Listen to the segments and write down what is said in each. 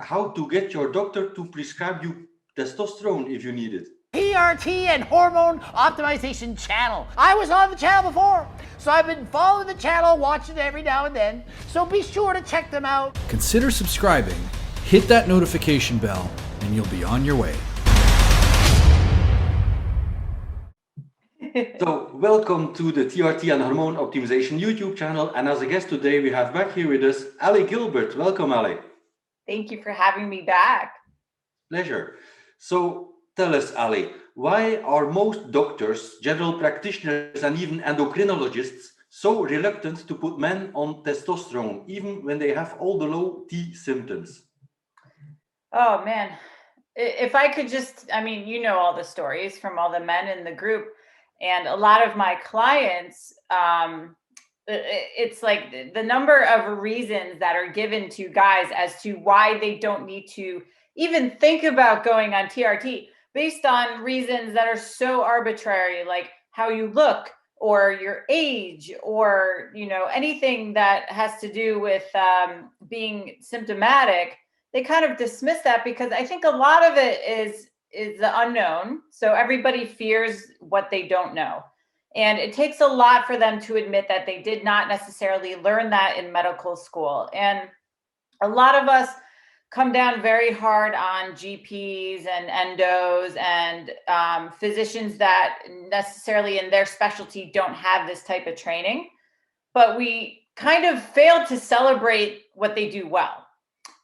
how to get your doctor to prescribe you testosterone if you need it. TRT and Hormone Optimization channel. I was on the channel before, so I've been following the channel, watching it every now and then, so be sure to check them out. Consider subscribing, hit that notification bell, and you'll be on your way. So welcome to the TRT and Hormone Optimization YouTube channel, and as a guest today we have back here with us Ali Gilbert. Welcome, Ali. Thank you for having me back. Pleasure. So tell us, Ali, why are most doctors, general practitioners, and even endocrinologists so reluctant to put men on testosterone, even when they have all the low T symptoms? Oh man, if I could just, you know all the stories from all the men in the group, and a lot of my clients, it's like the number of reasons that are given to guys as to why they don't need to even think about going on TRT based on reasons that are so arbitrary, like how you look or your age or, anything that has to do with being symptomatic. They kind of dismiss that because I think a lot of it is the unknown. So everybody fears what they don't know. And it takes a lot for them to admit that they did not necessarily learn that in medical school. And a lot of us come down very hard on GPs and endos and physicians that necessarily in their specialty don't have this type of training. But we kind of fail to celebrate what they do well.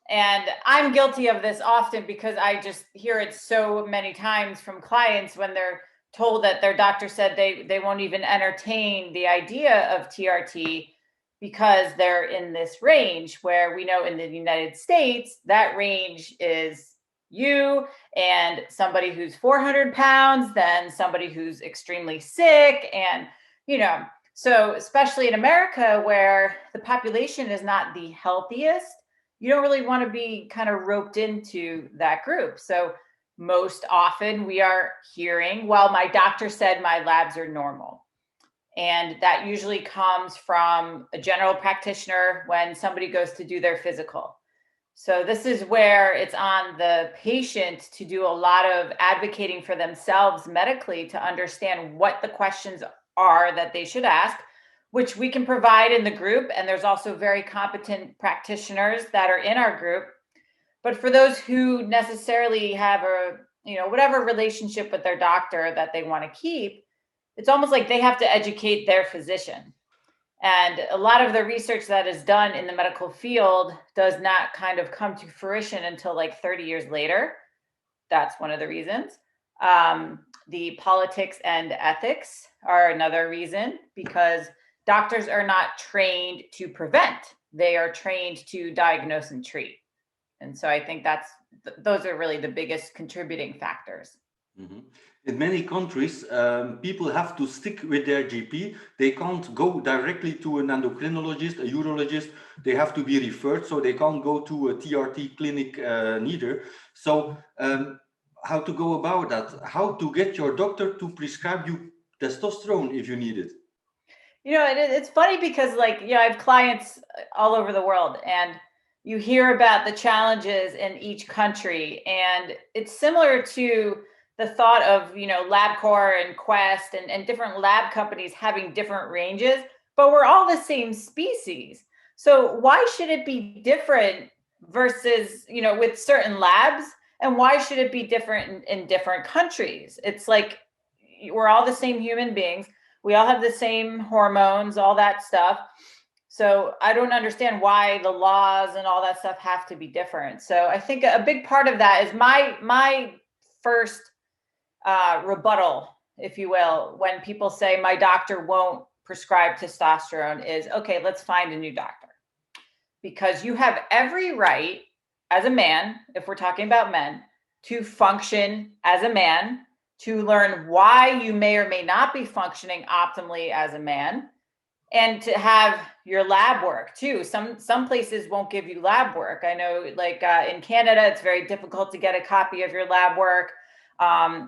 And I'm guilty of this often because I just hear it so many times from clients when they're told that their doctor said they won't even entertain the idea of TRT because they're in this range where we know in the United States, that range is you and somebody who's 400 pounds, then somebody who's extremely sick. And, so especially in America where the population is not the healthiest, you don't really want to be kind of roped into that group. So most often we are hearing, well, my doctor said my labs are normal. And that usually comes from a general practitioner when somebody goes to do their physical. So this is where it's on the patient to do a lot of advocating for themselves medically to understand what the questions are that they should ask, which we can provide in the group. And there's also very competent practitioners that are in our group. But for those who necessarily have a, whatever relationship with their doctor that they want to keep, it's almost like they have to educate their physician. And a lot of the research that is done in the medical field does not kind of come to fruition until like 30 years later. That's one of the reasons. The politics and ethics are another reason because doctors are not trained to prevent. They are trained to diagnose and treat. And so I think those are really the biggest contributing factors. Mm-hmm. In many countries, people have to stick with their GP. They can't go directly to an endocrinologist, a urologist. They have to be referred, so they can't go to a TRT clinic neither. So how to go about that? How to get your doctor to prescribe you testosterone if you need it? It's funny because I have clients all over the world and you hear about the challenges in each country. And it's similar to the thought of, LabCorp and Quest and different lab companies having different ranges, but we're all the same species. So why should it be different versus, with certain labs? And why should it be different in different countries? It's like we're all the same human beings. We all have the same hormones, all that stuff. So I don't understand why the laws and all that stuff have to be different. So I think a big part of that is my first rebuttal, if you will, when people say my doctor won't prescribe testosterone is, okay, let's find a new doctor. Because you have every right as a man, if we're talking about men, to function as a man, to learn why you may or may not be functioning optimally as a man, and to have your lab work too. Some places won't give you lab work. I know in Canada, it's very difficult to get a copy of your lab work.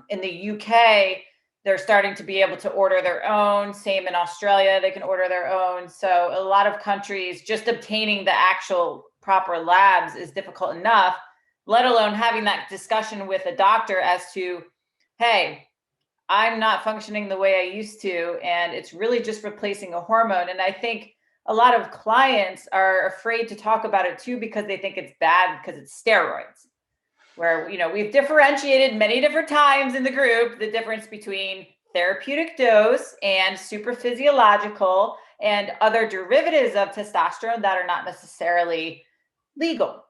In the UK, they're starting to be able to order their own. Same in Australia, they can order their own. So a lot of countries, just obtaining the actual proper labs is difficult enough. let alone having that discussion with a doctor as to, hey, I'm not functioning the way I used to, and it's really just replacing a hormone. And I think a lot of clients are afraid to talk about it too because they think it's bad because it's steroids. Where, you know, we've differentiated many different times in the group the difference between therapeutic dose and super physiological and other derivatives of testosterone that are not necessarily legal.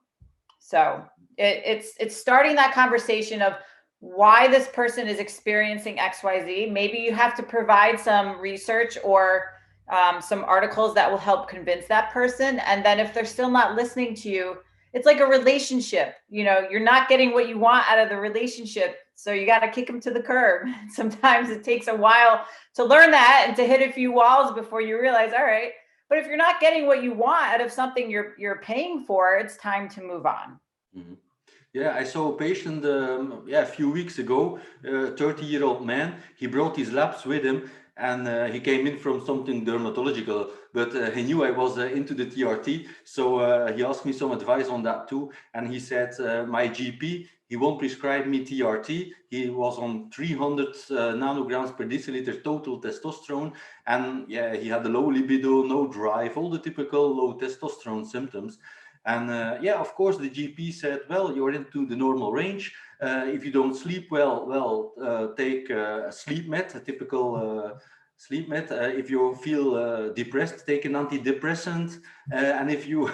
So it's starting that conversation of why this person is experiencing XYZ. Maybe you have to provide some research or some articles that will help convince that person. And then if they're still not listening to you, it's like a relationship. You know, you're not getting what you want out of the relationship. So you got to kick them to the curb. Sometimes it takes a while to learn that and to hit a few walls before you realize, all right. But if you're not getting what you want out of something you're paying for, it's time to move on. Mm-hmm. Yeah, I saw a patient a few weeks ago, a 30-year-old man. He brought his labs with him, and he came in from something dermatological, but he knew I was into the TRT, so he asked me some advice on that too. And he said, my GP, he won't prescribe me TRT. He was on 300 nanograms per deciliter total testosterone, and yeah, he had a low libido, no drive, all the typical low testosterone symptoms. And of course, the GP said, well, you're into the normal range. If you don't sleep well, take a sleep med, a typical sleep med. If you feel depressed, take an antidepressant. And if you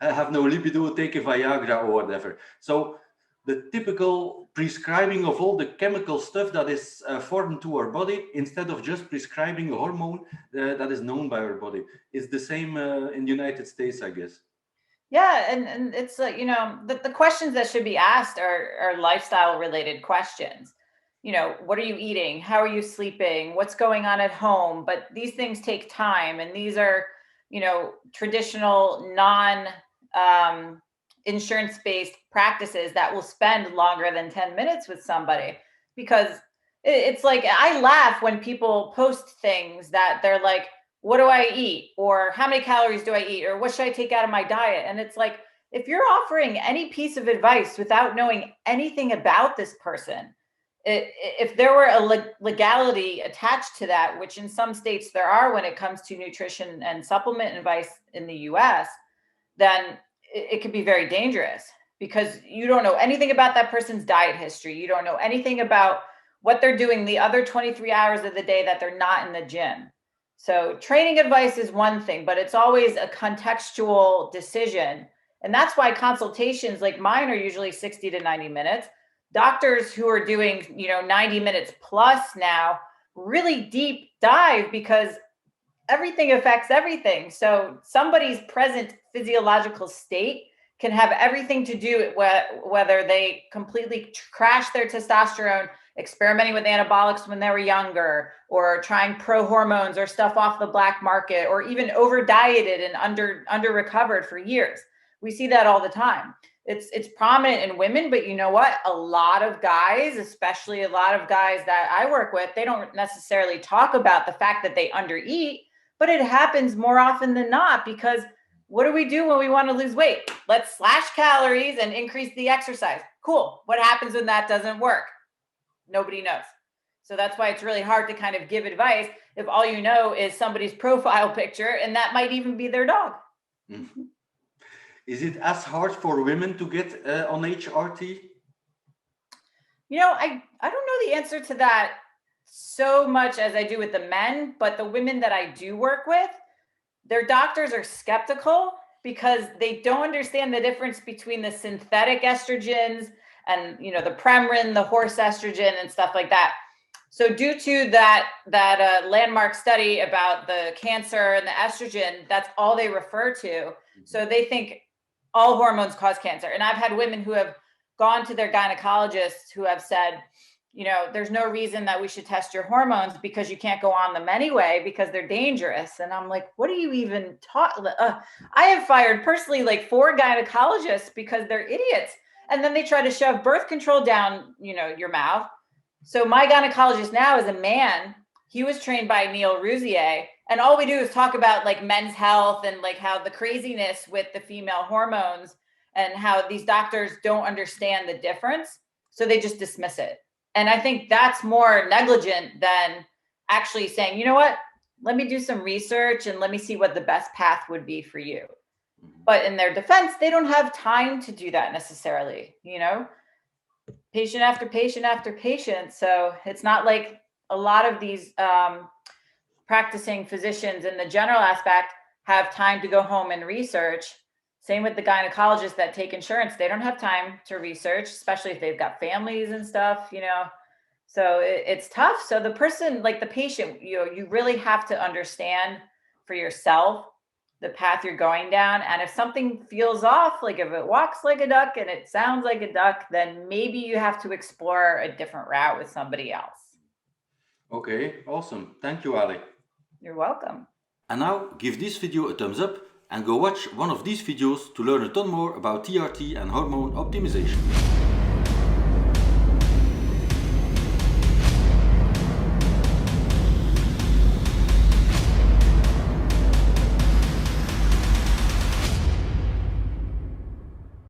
have no libido, take a Viagra or whatever. So the typical prescribing of all the chemical stuff that is foreign to our body, instead of just prescribing a hormone that is known by our body, is the same in the United States, I guess. Yeah, and it's you know, the questions that should be asked are lifestyle related questions. You know, what are you eating? How are you sleeping? What's going on at home? But these things take time, and these are, you know, traditional non insurance based practices that will spend longer than 10 minutes with somebody, because it's like I laugh when people post things that they're like, what do I eat? Or how many calories do I eat? Or what should I take out of my diet? And it's like, if you're offering any piece of advice without knowing anything about this person, if there were a legality attached to that, which in some states there are when it comes to nutrition and supplement advice in the US, then it could be very dangerous because you don't know anything about that person's diet history. You don't know anything about what they're doing the other 23 hours of the day that they're not in the gym. So training advice is one thing, but it's always a contextual decision. And that's why consultations like mine are usually 60 to 90 minutes. Doctors who are doing, you know, 90 minutes plus now really deep dive because everything affects everything. So somebody's present physiological state can have everything to do with whether they completely crash their testosterone, experimenting with anabolics when they were younger, or trying pro hormones or stuff off the black market, or even over dieted and under recovered for years. We see that all the time. It's prominent in women, but you know what? A lot of guys, especially a lot of guys that I work with, they don't necessarily talk about the fact that they undereat, but it happens more often than not because what do we do when we want to lose weight? Let's slash calories and increase the exercise. Cool. What happens when that doesn't work? Nobody knows. So that's why it's really hard to kind of give advice if all you know is somebody's profile picture, and that might even be their dog. Mm-hmm. Is it as hard for women to get on HRT? You know, I don't know the answer to that so much as I do with the men, but the women that I do work with, their doctors are skeptical because they don't understand the difference between the synthetic estrogens and, you know, the Premarin, the horse estrogen and stuff like that. So due to that landmark study about the cancer and the estrogen, that's all they refer to. So they think all hormones cause cancer. And I've had women who have gone to their gynecologists who have said, you know, there's no reason that we should test your hormones because you can't go on them anyway because they're dangerous. And I'm like, what are you even talking? I have fired personally like 4 gynecologists because they're idiots. And then they try to shove birth control down, you know, your mouth. So my gynecologist now is a man. He was trained by Neil Rousier. And all we do is talk about like men's health and like how the craziness with the female hormones. and how these doctors don't understand the difference. So they just dismiss it. And I think that's more negligent than actually saying, you know what, let me do some research and let me see what the best path would be for you. But in their defense, they don't have time to do that necessarily, you know, patient after patient after patient. So it's not like a lot of these practicing physicians in the general aspect have time to go home and research. Same with the gynecologists that take insurance. They don't have time to research, especially if they've got families and stuff, you know. So it's tough. So the person, like the patient, you really have to understand for yourself the path you're going down. And if something feels off, like if it walks like a duck and it sounds like a duck, then maybe you have to explore a different route with somebody else. Okay, awesome. Thank you, Ali. You're welcome. And now give this video a thumbs up and go watch one of these videos to learn a ton more about TRT and hormone optimization.